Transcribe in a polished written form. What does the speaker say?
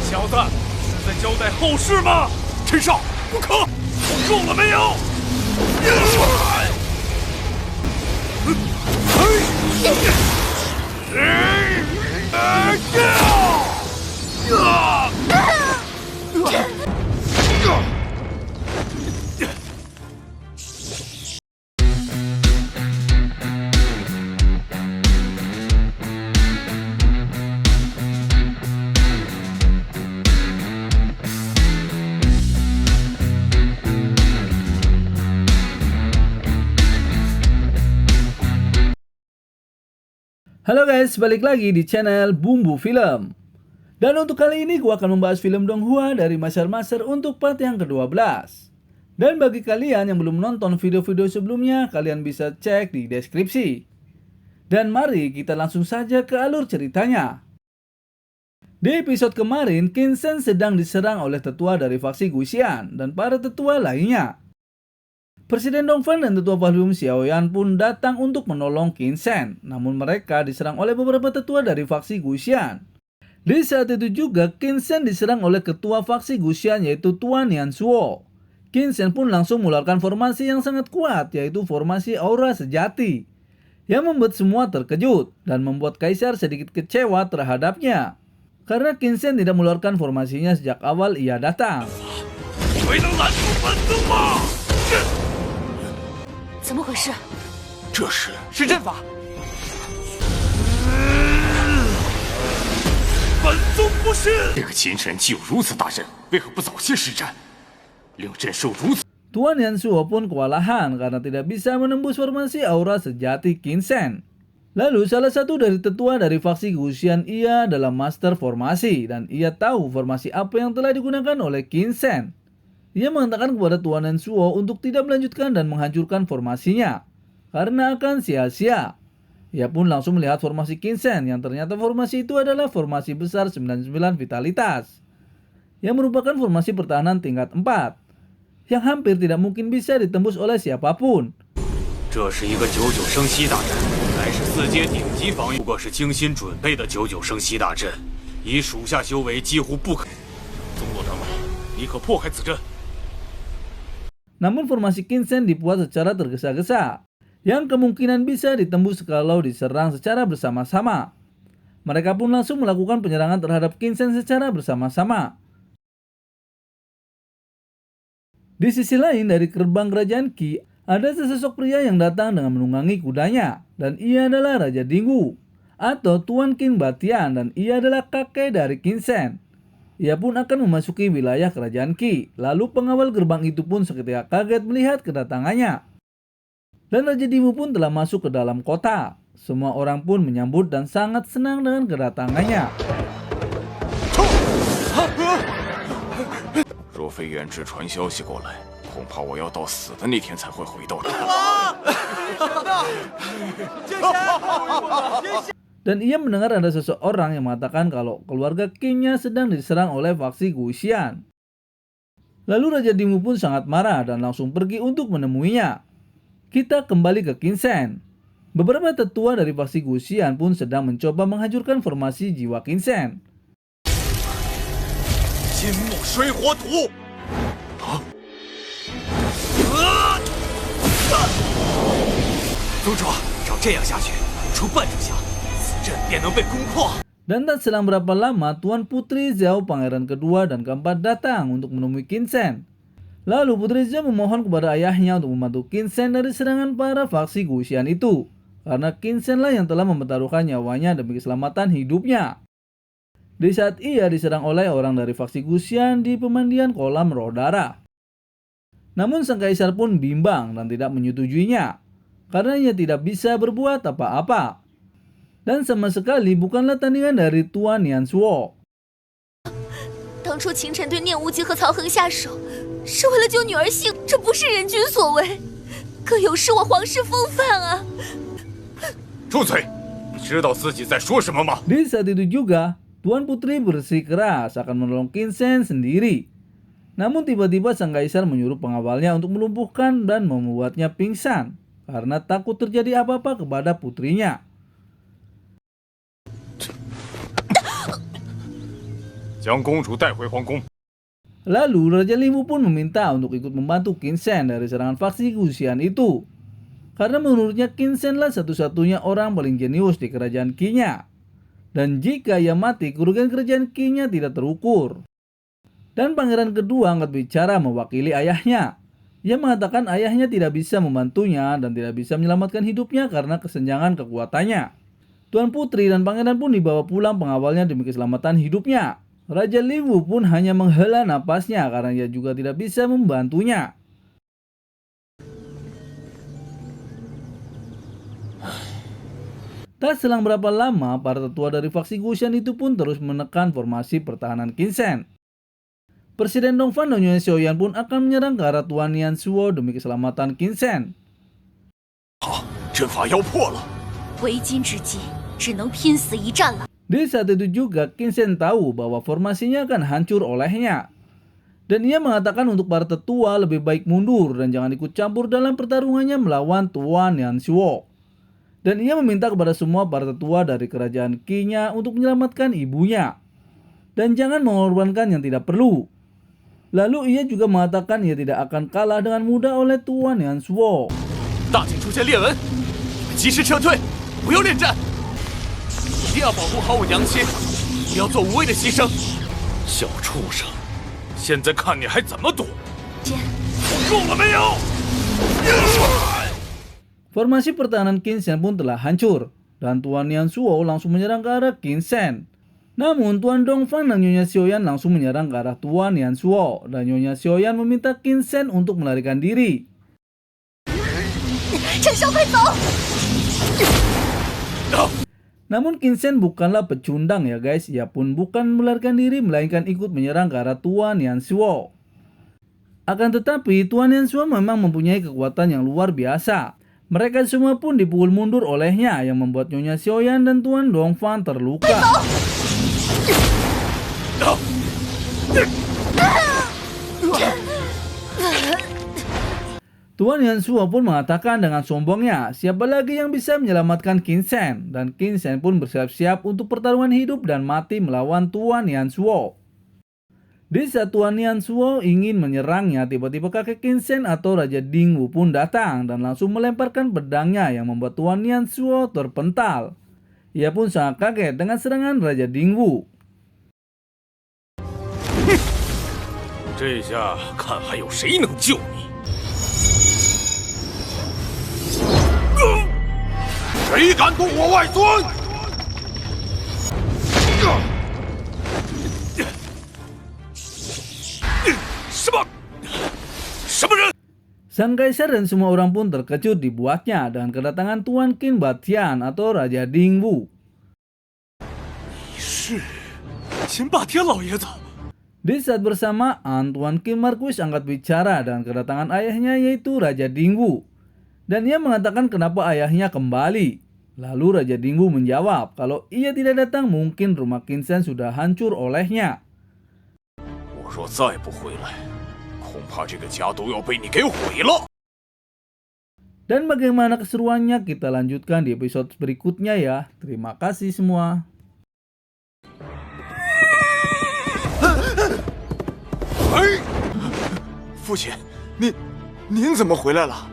小子，是在交代后事吗？陈少，不可！够了没有？Halo guys, balik lagi di channel Bumbu Film. Dan untuk kali ini gua akan membahas film Donghua dari Master untuk part yang ke-12. Dan bagi kalian yang belum nonton video-video sebelumnya, kalian bisa cek di deskripsi. Dan mari kita langsung saja ke alur ceritanya. Di episode kemarin, Qin Zhen sedang diserang oleh tetua dari faksi Guxian dan para tetua lainnya. Presiden Dongfang dan tetua Valium Xiaoyan pun datang untuk menolong Qin Zhen, namun mereka diserang oleh beberapa tetua dari faksi Guxian. Di saat itu juga Qin Zhen diserang oleh ketua faksi Guxian yaitu Tuan Nianzhuo. Qin Zhen pun langsung mengeluarkan formasi yang sangat kuat yaitu formasi aura sejati, yang membuat semua terkejut dan membuat Kaisar sedikit kecewa terhadapnya. Karena Qin Zhen tidak mengeluarkan formasinya sejak awal ia datang. 怎么回事？这是阵法。本宗不是。这个秦神既有如此大阵，为何不早些施展，令阵受如此？ Tuan Nianzhuo pun kewalahan karena tidak bisa menembus formasi aura sejati Qin Zhen. Lalu salah satu dari tetua dari faksi Guxian ia adalah master formasi dan ia tahu formasi apa yang telah digunakan oleh Qin Zhen. Ia mengatakan kepada Tuan Nianzhuo untuk tidak melanjutkan dan menghancurkan formasinya karena akan sia-sia. Ia pun langsung melihat formasi Qin Zhen yang ternyata formasi itu adalah formasi besar 99 vitalitas yang merupakan formasi pertahanan tingkat 4 yang hampir tidak mungkin bisa ditembus oleh siapapun. 这是一个99升息大阵，乃是4阶顶级防御，不过是精心准备的99升息大阵，以属下修为几乎不可。宗座长老，你可破开此阵。 Namun formasi Qin Zhen dibuat secara tergesa-gesa, yang kemungkinan bisa ditembus kalau diserang secara bersama-sama. Mereka pun langsung melakukan penyerangan terhadap Qin Zhen secara bersama-sama. Di sisi lain dari gerbang kerajaan Qi, ada sesosok pria yang datang dengan menunggangi kudanya, dan ia adalah Raja Dingwu, atau Tuan Qin Batian, dan ia adalah kakek dari Qin Zhen. Ia pun akan memasuki wilayah kerajaan Qi. Lalu pengawal gerbang itu pun seketika kaget melihat kedatangannya. Dan Raja Dingwu pun telah masuk ke dalam kota. Semua orang pun menyambut dan sangat senang dengan kedatangannya. 若非远志传消息过来，恐怕我要到死的那天才会回到这。 Dan ia mendengar ada seseorang yang mengatakan kalau keluarga Qin-nya sedang diserang oleh faksi Guxian. Lalu Raja Dingwu pun sangat marah dan langsung pergi untuk menemuinya. Kita kembali ke Qin Zhen. Beberapa tetua dari faksi Guxian pun sedang mencoba menghancurkan formasi jiwa Qin Zhen. 金木水火土。宗主，照这样下去，不出半炷香，此阵便能被攻破。 Dan tak selang berapa lama, Tuan Putri Zhao pangeran kedua dan keempat datang untuk menemui Qin Zhen. Lalu Putri Zhao memohon kepada ayahnya untuk membantu Qin Zhen dari serangan para faksi Guxian itu, karena Qin Zhen lah yang telah mempertaruhkan nyawanya demi keselamatan hidupnya. Di saat ia diserang oleh orang dari faksi Guxian di pemandian kolam roh darah. Namun sang kaisar pun bimbang dan tidak menyetujuinya, karena ia tidak bisa berbuat apa-apa. Dan sama sekali bukanlah tandingan dari Tuan Nianzhuo. 当初秦晨对聂无极和曹恒下手，是为了救女儿性，这不是人君所为，更有失我皇室风范啊！ 住嘴！你知道自己在说什么吗？ Di saat itu juga, Tuan Putri bersikeras akan menolong Qin Zhen sendiri. Namun tiba-tiba sang kaisar menyuruh pengawalnya untuk melumpuhkan dan membuatnya pingsan karena takut terjadi apa-apa kepada putrinya. 将公主带回皇宫。 Lalu Raja Lingwu pun meminta untuk ikut membantu Qin Shen dari serangan faksi Guxian itu. Karena menurutnya Qin Shen lah satu-satunya orang paling jenius di kerajaan Qi-nya. Dan jika ia mati, kerugian kerajaan Qi-nya tidak terukur. Dan pangeran kedua angkat bicara mewakili ayahnya. Ia mengatakan ayahnya tidak bisa membantunya dan tidak bisa menyelamatkan hidupnya karena kesenjangan kekuatannya. Tuan Putri dan pangeran pun dibawa pulang pengawalnya demi keselamatan hidupnya. Raja Lingwu pun hanya menghela napasnya karena ia juga tidak bisa membantunya. Tak selang berapa lama, para tetua dari faksi Guxian itu pun terus menekan formasi pertahanan Qin Shen. Presiden Dongfang dan Nyonya Xiaoyan pun akan menyerang ke arah Tuan Nian Shuo demi keselamatan Qin Shen. 好，阵法要破了。为今之计，只能拼死一战了。 Di saat itu juga Qin Shen tahu bahwa formasinya akan hancur olehnya. Dan ia mengatakan untuk para tetua lebih baik mundur dan jangan ikut campur dalam pertarungannya melawan Tuan Nian Shuo. Dan ia meminta kepada semua para tetua dari kerajaan Qi-nya untuk menyelamatkan ibunya. Dan jangan mengorbankan yang tidak perlu. Lalu ia juga mengatakan ia tidak akan kalah dengan mudah oleh Tuan Nian Shuo. 大军出现裂纹，及时撤退，不要恋战。 一定要保护好我娘亲，不要做无谓的牺牲。小畜生，现在看你还怎么躲！姐，够了没有？ Formasi pertahanan Qin Shen pun telah hancur dan Tuan Nian Shuo langsung menyerang ke arah Qin Shen. Namun Tuan Dongfang dan Nyonya Xiaoyan langsung menyerang ke arah Tuan Nian Shuo dan Nyonya Xiaoyan meminta Qin Shen untuk melarikan diri. 陈少，快走！ Namun Qin Shen bukanlah pecundang ya guys, ia pun bukan melarikan diri melainkan ikut menyerang ke arah Tuan Nian Shuo. Akan tetapi Tuan Nian Shuo memang mempunyai kekuatan yang luar biasa. Mereka semua pun dipukul mundur olehnya yang membuat Nyonya Xiaoyan dan Tuan Dongfang terluka. Tuan Nian Shuo pun mengatakan dengan sombongnya, siapa lagi yang bisa menyelamatkan Qin Shen? Dan Qin Shen pun bersiap-siap untuk pertarungan hidup dan mati melawan Tuan Nian Shuo. Di saat Tuan Nian Shuo ingin menyerangnya, tiba-tiba kakek Qin Shen atau Raja Dingwu pun datang dan langsung melemparkan pedangnya yang membuat Tuan Nian Shuo terpental. Ia pun sangat kaget dengan serangan Raja Dingwu. 这下看还有谁能救你！ 谁敢动我外孙？什么人？ Sang kaisar dan semua orang pun terkejut dibuatnya dengan kedatangan Tuan Qin Batian atau Raja Dingwu. 你是秦霸天老爷子？ Di saat bersamaan, Tuan Qin Marquis angkat bicara dengan kedatangan ayahnya yaitu Raja Dingwu. Dan ia mengatakan kenapa ayahnya kembali. Lalu Raja Dingwu menjawab kalau ia tidak datang mungkin rumah Qin Shen sudah hancur olehnya. 我若再不回来，恐怕这个家都要被你给毁了。 Dan bagaimana keseruannya kita lanjutkan di episode berikutnya ya. Terima kasih semua. 父亲，您怎么回来了？